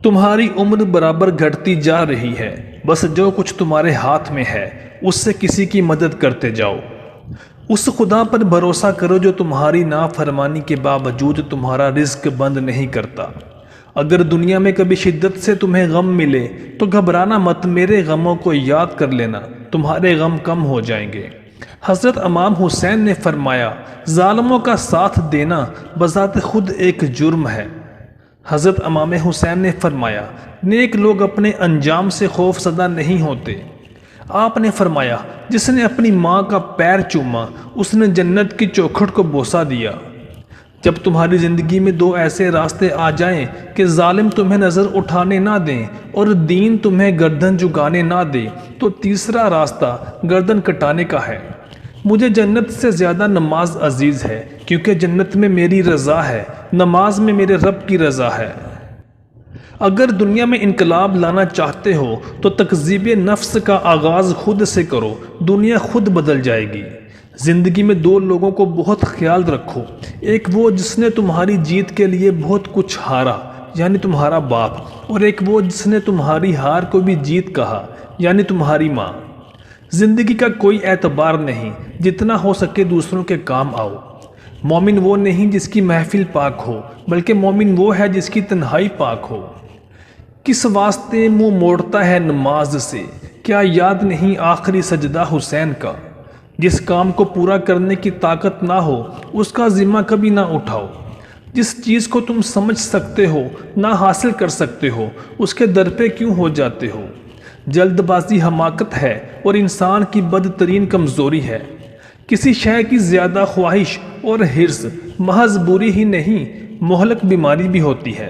تمہاری عمر برابر گھٹتی جا رہی ہے، بس جو کچھ تمہارے ہاتھ میں ہے اس سے کسی کی مدد کرتے جاؤ۔ اس خدا پر بھروسہ کرو جو تمہاری نافرمانی کے باوجود تمہارا رزق بند نہیں کرتا۔ اگر دنیا میں کبھی شدت سے تمہیں غم ملے تو گھبرانا مت، میرے غموں کو یاد کر لینا، تمہارے غم کم ہو جائیں گے۔ حضرت امام حسین نے فرمایا، ظالموں کا ساتھ دینا بذات خود ایک جرم ہے۔ حضرت امام حسین نے فرمایا، نیک لوگ اپنے انجام سے خوف زدہ نہیں ہوتے۔ آپ نے فرمایا، جس نے اپنی ماں کا پیر چوما اس نے جنت کی چوکھٹ کو بوسہ دیا۔ جب تمہاری زندگی میں دو ایسے راستے آ جائیں کہ ظالم تمہیں نظر اٹھانے نہ دیں اور دین تمہیں گردن جھکانے نہ دے، تو تیسرا راستہ گردن کٹانے کا ہے۔ مجھے جنت سے زیادہ نماز عزیز ہے، کیونکہ جنت میں میری رضا ہے، نماز میں میرے رب کی رضا ہے۔ اگر دنیا میں انقلاب لانا چاہتے ہو تو تکذیب نفس کا آغاز خود سے کرو، دنیا خود بدل جائے گی۔ زندگی میں دو لوگوں کو بہت خیال رکھو، ایک وہ جس نے تمہاری جیت کے لیے بہت کچھ ہارا یعنی تمہارا باپ، اور ایک وہ جس نے تمہاری ہار کو بھی جیت کہا یعنی تمہاری ماں۔ زندگی کا کوئی اعتبار نہیں، جتنا ہو سکے دوسروں کے کام آؤ۔ مومن وہ نہیں جس کی محفل پاک ہو، بلکہ مومن وہ ہے جس کی تنہائی پاک ہو۔ کس واسطے منہ موڑتا ہے نماز سے، کیا یاد نہیں آخری سجدہ حسین کا؟ جس کام کو پورا کرنے کی طاقت نہ ہو اس کا ذمہ کبھی نہ اٹھاؤ۔ جس چیز کو تم سمجھ سکتے ہو نہ حاصل کر سکتے ہو اس کے در پہ کیوں ہو جاتے ہو؟ جلد بازی حماقت ہے اور انسان کی بدترین کمزوری ہے۔ کسی شے کی زیادہ خواہش اور حرص محض بری ہی نہیں، مہلک بیماری بھی ہوتی ہے۔